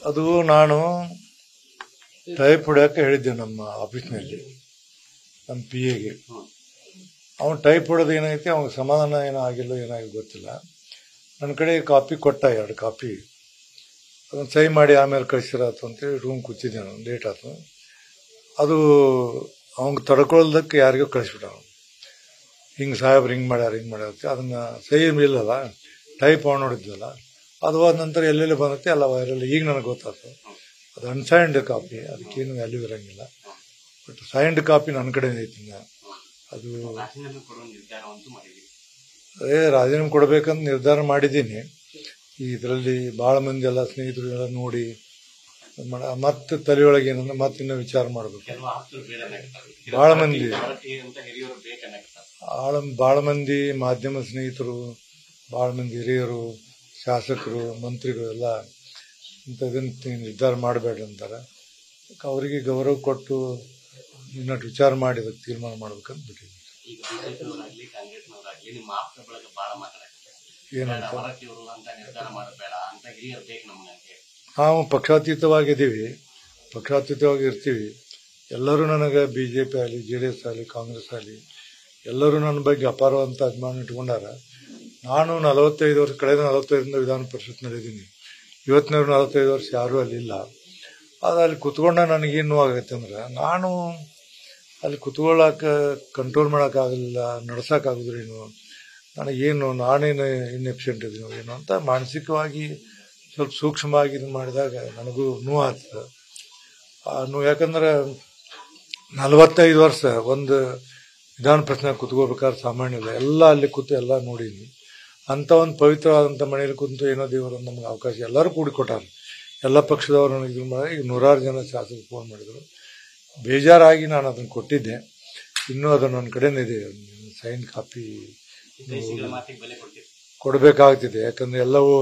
ಅದು ನಾನು ಟೈಪ್ ಹೊಡ್ಯೋಕೆ ಹೇಳಿದ್ದೆ ನಮ್ಮ ಆಫೀಸ್ನಲ್ಲಿ, ನಮ್ಮ ಪಿ ಎಗೆ. ಅವನು ಟೈಪ್ ಹೊಡೋದು ಏನೈತಿ, ಅವ್ನಿಗೆ ಸಮಾಧಾನ ಏನೋ ಆಗಿಲ್ಲ, ಏನಾಗಿ ಗೊತ್ತಿಲ್ಲ. ನನ್ನ ಕಡೆ ಕಾಪಿ ಕೊಟ್ಟ, 2 ಕಾಪಿ. ಅದನ್ನು ಸಹಿ ಮಾಡಿ ಆಮೇಲೆ ಕಳಿಸಿರಾತು ಅಂತೇಳಿ ರೂಮ್ ಕೂತಿದ್ದೆ ನಾನು, ಲೇಟ್ ಆಯ್ತು. ಅದು ಅವ್ನಿಗೆ ತಡ್ಕೊಳ್ಳೋದಕ್ಕೆ ಯಾರಿಗೂ ಕಳಿಸ್ಬಿಟ್ಟ. ಹಿಂಗೆ ಸಾಹೇಬ್ರು ಹಿಂಗೆ ಮಾಡ್ಯಾರ ಅದನ್ನು ಸಹಿ ಇಲ್ಲಲ್ಲ, ಟೈಪ್ ಆನ್ ನೋಡಿದ್ವಲ್ಲ, ಅದು ಆದ ನಂತರ ಎಲ್ಲೆಲ್ಲಿ ಬಂದೈತೆ ಎಲ್ಲ ವೈರಲ್. ಈಗ ನನಗೆ ಗೊತ್ತಾಯ್ತು ಅದು ಅನ್ಸೈನ್ಡ್ ಕಾಪಿ, ಅದಕ್ಕೇನು ವ್ಯಾಲ್ಯೂ ಇರೋಂಗಿಲ್ಲ. ಬಟ್ ಸೈನ್ಡ್ ಕಾಪಿ ನನ್ನ ಕಡೆ ಐತಿ. ಅದು ರಾಜೀನಾಮೆ ಕೊಡಬೇಕಂತ ನಿರ್ಧಾರ ಮಾಡಿದ್ದೀನಿ. ಇದರಲ್ಲಿ ಭಾಳ ಮಂದಿ ಎಲ್ಲ ಸ್ನೇಹಿತರು ಎಲ್ಲ ನೋಡಿ ಮತ್ತೆ ತಲೆಯೊಳಗೆ ಏನಂದ್ರೆ ಮತ್ತೆ ಇನ್ನೂ ವಿಚಾರ ಮಾಡಬೇಕು. ಭಾಳ ಮಂದಿ ಮಾಧ್ಯಮ ಸ್ನೇಹಿತರು, ಭಾಳ ಮಂದಿ ಹಿರಿಯರು, ಶಾಸಕರು, ಮಂತ್ರಿಗಳು ಎಲ್ಲ ಇಂಥದನ್ನು ನಿರ್ಧಾರ ಮಾಡಬೇಡ್ರಿ ಅಂತಾರೆ. ಅವರಿಗೆ ಗೌರವ ಕೊಟ್ಟು ಇನ್ನಷ್ಟು ವಿಚಾರ ಮಾಡಿ ಅದಕ್ಕೆ ತೀರ್ಮಾನ ಮಾಡ್ಬೇಕಂತ ಬಿಟ್ಟಿದ್ದೀನಿ. ಏನಂತ ನಾವು ಪಕ್ಷಾತೀತವಾಗಿದ್ದೀವಿ, ಪಕ್ಷಾತೀತವಾಗಿ ಇರ್ತೀವಿ. ಎಲ್ಲರೂ ನನಗೆ BJP ಆಗಲಿ, JDS ಆಗಲಿ, ಕಾಂಗ್ರೆಸ್ ಆಗಲಿ ಎಲ್ಲರೂ ನನ್ನ ಬಗ್ಗೆ ಅಪಾರವಂತ ಅಭಿಮಾನ ಇಟ್ಕೊಂಡಾರ. ನಾನು 45 ವರ್ಷ, ಕಳೆದ 45ರಿಂದ ವಿಧಾನ ಪರಿಷತ್ನಲ್ಲಿದ್ದೀನಿ. ಇವತ್ತಿನವ್ರು 45 ವರ್ಷ ಯಾರೂ ಅಲ್ಲಿಲ್ಲ. ಅದು ಅಲ್ಲಿ ಕುತ್ಕೊಂಡ ನನಗೇನು ನೋವಾಗತ್ತೆ ಅಂದ್ರೆ, ನಾನು ಅಲ್ಲಿ ಕುತ್ಕೊಳ್ಳೋಕೆ ಕಂಟ್ರೋಲ್ ಮಾಡೋಕ್ಕಾಗಲಿಲ್ಲ, ನಡ್ಸೋಕ್ಕಾಗೋದ್ರೇನು, ನನಗೇನು ನಾನೇನು ಇನ್ಎಫಿಷಿಯೆಂಟ್ ಇದೀನೋ ಏನು ಅಂತ ಮಾನಸಿಕವಾಗಿ ಸ್ವಲ್ಪ ಸೂಕ್ಷ್ಮವಾಗಿ ಇದನ್ನು ಮಾಡಿದಾಗ ನನಗೂ ನೋವಾಗ್ತದೆ. ಯಾಕಂದ್ರೆ 45 ವರ್ಷ ಒಂದು ವಿಧಾನ ಪ್ರಶ್ನೆ ಕೂತ್ಕೋಬೇಕಾದ್ರೆ ಸಾಮಾನ್ಯ ಇಲ್ಲ. ಎಲ್ಲ ಅಲ್ಲಿ ಕೂತು ಎಲ್ಲ ನೋಡೀನಿ. ಅಂಥ ಒಂದು ಪವಿತ್ರವಾದಂಥ ಮನೆಯಲ್ಲಿ ಕೂತು ಏನೋ ದೇವರು ನಮ್ಗೆ ಅವಕಾಶ ಎಲ್ಲರೂ ಕೂಡಿಕೊಟ್ಟಾರೆ. ಎಲ್ಲ ಪಕ್ಷದವರು ನನಗೆ ಇದು ಮಾಡಿ ಈಗ 100 ಜನ ಶಾಸಕರು ಫೋನ್ ಮಾಡಿದರು. ಬೇಜಾರಾಗಿ ನಾನು ಅದನ್ನು ಕೊಟ್ಟಿದ್ದೆ. ಇನ್ನೂ ಅದು ನನ್ನ ಕಡೆನಿದೆ, ಸೈನ್ ಕಾಪಿ ಕೊಡಬೇಕಾಗ್ತಿದೆ. ಯಾಕಂದರೆ ಎಲ್ಲವೂ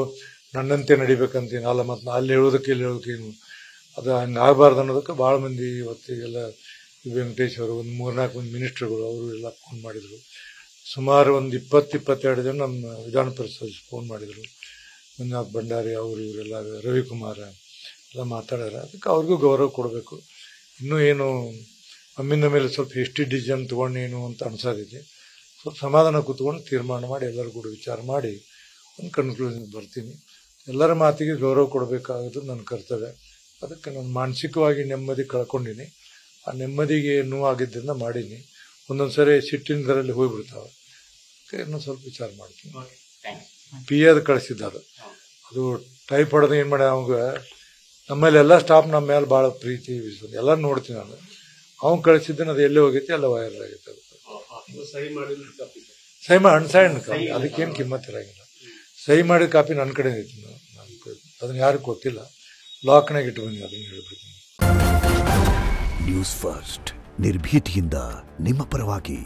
ನನ್ನಂತೆ ನಡಿಬೇಕಂತೀನಿ ಅಲ್ಲ, ಮತ್ತು ಅಲ್ಲಿ ಹೇಳೋದಕ್ಕೆ ಇಲ್ಲಿ ಹೇಳೋದಕ್ಕೇನು ಅದು ಹಂಗೆ ಆಗಬಾರ್ದು ಅನ್ನೋದಕ್ಕೆ ಭಾಳ ಮಂದಿ ಇವತ್ತಿಗೆಲ್ಲ ವೆಂಕಟೇಶ್ ಅವರು, ಒಂದು 3-4 ಮಂದಿ ಮಿನಿಸ್ಟ್ರುಗಳು ಅವರು ಎಲ್ಲ ಫೋನ್ ಮಾಡಿದರು. ಸುಮಾರು ಒಂದು 20-22 ಜನ ನಮ್ಮ ವಿಧಾನ ಪರಿಷತ್ ಫೋನ್ ಮಾಡಿದರು. ಮಂಜುನಾಥ್ ಭಂಡಾರಿ ಅವರು, ಇವರೆಲ್ಲ, ರವಿಕುಮಾರ ಎಲ್ಲ ಮಾತಾಡ್ಯಾರ. ಅದಕ್ಕೆ ಅವ್ರಿಗೂ ಗೌರವ ಕೊಡಬೇಕು. ಇನ್ನೂ ಏನು ಅಮ್ಮಿನ ಮೇಲೆ ಸ್ವಲ್ಪ ಎಷ್ಟಿ ಡಿಸಿಷನ್ ತೊಗೊಂಡೇನು ಅಂತ ಅನ್ಸೋದಿದೆ. ಸ್ವಲ್ಪ ಸಮಾಧಾನ ಕೂತ್ಕೊಂಡು ತೀರ್ಮಾನ ಮಾಡಿ ಎಲ್ಲರೂ ಕೂಡ ವಿಚಾರ ಮಾಡಿ ಒಂದು ಕನ್ಕ್ಲೂಷನ್ ಬರ್ತೀನಿ. ಎಲ್ಲರ ಮಾತಿಗೆ ಗೌರವ ಕೊಡಬೇಕಾಗೋದು ನನ್ನ ಕರ್ತವ್ಯ. ಅದಕ್ಕೆ ನಾನು ಮಾನಸಿಕವಾಗಿ ನೆಮ್ಮದಿ ಕಳ್ಕೊಂಡಿನಿ. ಆ ನೆಮ್ಮದಿಗೆ ನೋವಾಗಿದ್ದರಿಂದ ಮಾಡೀನಿ. ಒಂದೊಂದು ಸರಿ ಸಿಟ್ಟಿನದರಲ್ಲಿ ಹೋಗ್ಬಿಡ್ತಾವೆ. ಇನ್ನೂ ಸ್ವಲ್ಪ ವಿಚಾರ ಮಾಡ್ತೀನಿ. PA ಕಳಿಸಿದ್ದ ಅದು ಟೈಪ್ ಹೊಡೆದು ಏನು ಮಾಡಿ ಅವಾಗ ನಮ್ಮಲ್ಲಿ ಎಲ್ಲ ಸ್ಟಾಫ್ ನಮ್ಮ ಮೇಲೆ ಭಾಳ ಪ್ರೀತಿ ವಿಶ್ವಾಸ ಎಲ್ಲ ನೋಡ್ತೀನಿ ನಾನು. ಅವ್ನು ಕಳಿಸಿದ್ದೇನೆ, ಅದು ಎಲ್ಲೇ ಹೋಗೈತಿ ಎಲ್ಲ ವೈರಲ್ ಆಗೈತೆ. ಅದು ಸಹಿ ಮಾಡಿ ಅನ್ಸೈನ್ ಕಾಪಿ, ಅದಕ್ಕೇನು ಕಿಮ್ಮತ್ ಇರೋಂಗಿಲ್ಲ. ಸಹಿ ಮಾಡಿದ ಕಾಪಿ ನನ್ನ ಕಡೆ ಐತಿ. ಅದನ್ನು ಯಾರು ಕೊಟ್ಟಿಲ್ಲ, ಲಾಕ್ನಾಗ ಇಟ್ಟು ಬಂದು ಅದನ್ನು ಹೇಳ್ಬಿಡ್ತೀನಿ. ನ್ಯೂಸ್ ಫಸ್ಟ್, ನಿರ್ಭೀತಿಯಿಂದ ನಿಮ್ಮ ಪರವಾಗಿ.